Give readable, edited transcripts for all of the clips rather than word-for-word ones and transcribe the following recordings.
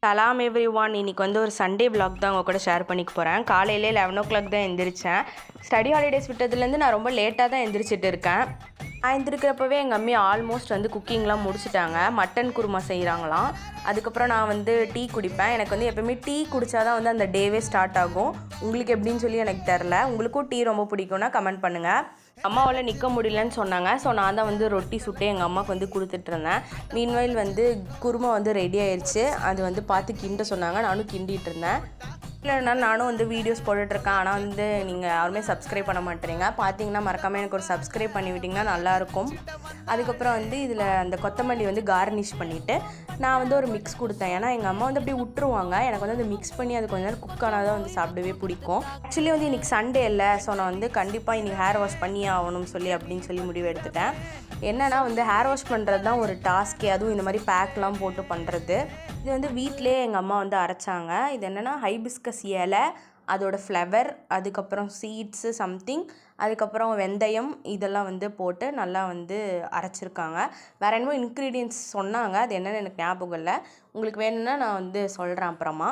சலாம் எவ்ரிவான். இன்றைக்கி வந்து ஒரு சண்டே vlog தான் உங்கள் கூட ஷேர் பண்ணிக்க போகிறேன். காலையிலே 11 o'clock தான் எந்திரிச்சேன். ஸ்டடி ஹாலிடேஸ் விட்டதுலேருந்து நான் ரொம்ப லேட்டாக தான் எந்திரிச்சிட்டு இருக்கேன். நான் எந்திரிக்கிறப்பவே எங்கள் அம்மி ஆல்மோஸ்ட் வந்து குக்கிங்லாம் முடிச்சிட்டாங்க. மட்டன் குருமா செய்கிறாங்களாம். அதுக்கப்புறம் நான் வந்து டீ குடிப்பேன். எனக்கு வந்து எப்போயுமே டீ குடித்தா தான் வந்து அந்த டேவே ஸ்டார்ட் ஆகும். உங்களுக்கு எப்படின்னு சொல்லி எனக்கு தெரில. உங்களுக்கும் டீ ரொம்ப பிடிக்கும்னா கமெண்ட் பண்ணுங்கள். அம்மாவால் நிற்க முடியலன்னு சொன்னாங்க. ஸோ நான் தான் வந்து ரொட்டி சுட்டு எங்கள் அம்மாவுக்கு வந்து கொடுத்துட்ருந்தேன். மீன்வைல் வந்து குருமா வந்து ரெடி ஆயிடுச்சு. அது வந்து பார்த்து கிண்ட சொன்னாங்க. நானும் கிண்டிகிட்டு இருந்தேன். இல்லைன்னா நானும் வந்து வீடியோஸ் போட்டுட்ருக்கேன். ஆனால் வந்து நீங்கள் யாருமே சப்ஸ்கிரைப் பண்ண மாட்டேறீங்க. பார்த்தீங்கன்னா மறக்காமல் எனக்கு ஒரு சப்ஸ்கிரைப் பண்ணி விட்டிங்கன்னா நல்லாயிருக்கும். அதுக்கப்புறம் வந்து இதில் அந்த கொத்தமல்லி வந்து கார்னிஷ் பண்ணிவிட்டு நான் வந்து ஒரு மிக்ஸ் கொடுத்தேன். ஏன்னா எங்கள் அம்மா வந்து அப்படியே விட்டுருவாங்க. எனக்கு வந்து அந்த மிக்ஸ் பண்ணி அது கொஞ்ச நேரம் குக் ஆனால் தான் வந்து சாப்பிடவே பிடிக்கும். ஆக்சுவலி வந்து இன்றைக்கி சண்டே இல்லை. ஸோ நான் வந்து கண்டிப்பாக இன்றைக்கி ஹேர் வாஷ் பண்ணியே ஆகணும்னு சொல்லி முடிவு எடுத்துட்டேன். என்னென்னா வந்து ஹேர் வாஷ் பண்ணுறது தான் ஒரு டாஸ்க்கே. அதுவும் இந்த மாதிரி பேக்லாம் போட்டு பண்ணுறது. இது வந்து வீட்டிலே எங்கள் அம்மா வந்து அரைச்சாங்க. இது என்னென்னா ஹைபிஸ்கஸ் இலை, அதோட ஃப்ளவர், அதுக்கப்புறம் சீட்ஸு சம்திங், அதுக்கப்புறம் வெந்தயம் இதெல்லாம் வந்து போட்டு நல்லா வந்து அரைச்சிருக்காங்க. வேறு என்னமோ இன்க்ரீடியன்ட்ஸ் சொன்னாங்க. அது என்னென்னு எனக்கு ஞாபகம் இல்லை. உங்களுக்கு வேணும்னா நான் வந்து சொல்கிறேன் அப்புறமா.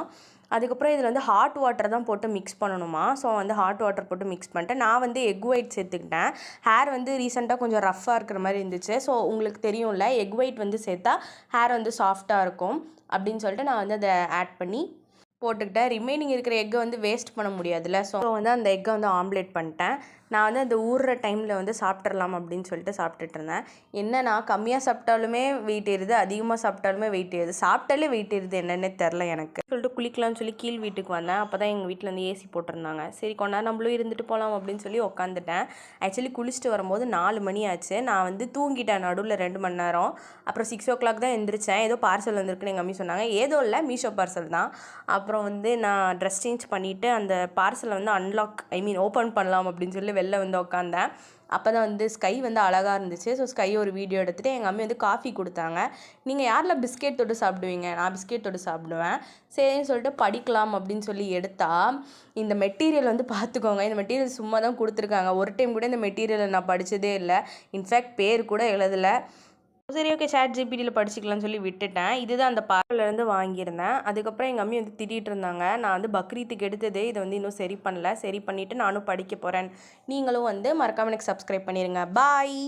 அதுக்கப்புறம் இதில் வந்து ஹாட் வாட்டர் தான் போட்டு மிக்ஸ் பண்ணணுமா. ஸோ வந்து ஹாட் வாட்டர் போட்டு மிக்ஸ் பண்ணிட்டேன். நான் வந்து எக் ஒயிட் சேர்த்துக்கிட்டேன். ஹேர் வந்து ரீசெண்டாக கொஞ்சம் ரஃப்பாக இருக்கிற மாதிரி இருந்துச்சு. ஸோ உங்களுக்கு தெரியும்ல, எக் ஒயிட் வந்து சேர்த்தா ஹேர் வந்து சாஃப்டாக இருக்கும் அப்படின்னு சொல்லிட்டு நான் வந்து அதை ஆட் பண்ணி போட்டுக்கிட்டேன். ரிமைனிங் இருக்கிற எக்கை வந்து வேஸ்ட் பண்ண முடியாதுல்ல. ஸோ வந்து அந்த எக்கை வந்து ஆம்லேட் பண்ணிட்டேன். நான் வந்து அந்த ஊறுற டைமில் வந்து சாப்பிட்றலாம் அப்படின்னு சொல்லிட்டு சாப்பிட்டுட்டு இருந்தேன். என்னன்னா கம்மியாக சாப்பிட்டாலுமே வெயிட் ஏறுது, அதிகமாக சாப்பிட்டாலுமே வெயிட் ஏறுது. சாப்பிட்டாலே வெயிட் ஏறுது என்னன்னே தெரில எனக்கு. சொல்லிட்டு குளிக்கலாம்னு சொல்லி கீழ் வீட்டுக்கு வந்தேன். அப்போ தான் எங்கள் வீட்டில் வந்து ஏசி போட்டிருந்தாங்க. சரி கொண்டா நம்மளும் இருந்துட்டு போகலாம் அப்படின்னு சொல்லி உட்காந்துட்டேன். ஆக்சுவலி குளிச்சுட்டு வரும்போது 4 மணி ஆச்சு. நான் வந்து தூங்கிட்டேன் நடுவில் 2 மணி நேரம். அப்புறம் 6 o'clock தான் எந்திரிச்சேன். ஏதோ பார்சல் வந்திருக்குன்னு எங்கள் அம்மி சொன்னாங்க. ஏதோ இல்லை, மீஷோ பார்சல் தான். அப்புறம் வந்து நான் ட்ரெஸ் சேஞ்ச் பண்ணிவிட்டு அந்த பார்சலை வந்து ஓப்பன் பண்ணலாம் அப்படின்னு சொல்லி வெளில வந்து உட்காந்தேன். அப்போ தான் வந்து ஸ்கை வந்து அழகாக இருந்துச்சு. ஸோ ஸ்கை ஒரு வீடியோ எடுத்துகிட்டு எங்கள் அம்மா வந்து காஃபி கொடுத்தாங்க. நீங்கள் யாரில் பிஸ்கெட் தொட்டு சாப்பிடுவீங்க? நான் பிஸ்கெட் தொட்டு சாப்பிடுவேன். சரின்னு சொல்லிட்டு படிக்கலாம் அப்படின்னு சொல்லி எடுத்தால் இந்த மெட்டீரியல் வந்து பார்த்துக்கோங்க. இந்த மெட்டீரியல் சும்மா தான் கொடுத்துருக்காங்க. ஒரு டைம் கூட இந்த மெட்டீரியலை நான் படித்ததே இல்லை. இன்ஃபேக்ட் பேர் கூட எழுதலை. சரி ஓகே, ChatGPTயில் படிச்சுக்கலாம்னு சொல்லி விட்டுட்டேன். இதுதான் அந்த பார்லர்லேருந்து வாங்கியிருந்தேன். அதுக்கப்புறம் எங்கள் அம்மி வந்து திட்டிகிட்டு இருந்தாங்க. நான் வந்து பக்ரீத்துக்கு எடுத்ததே இதை வந்து இன்னும் சரி பண்ணல. சரி பண்ணிவிட்டு நானும் படிக்க போகிறேன். நீங்களும் வந்து மறக்காமல் எனக்கு சப்ஸ்கிரைப் பண்ணிடுங்க. பாய்.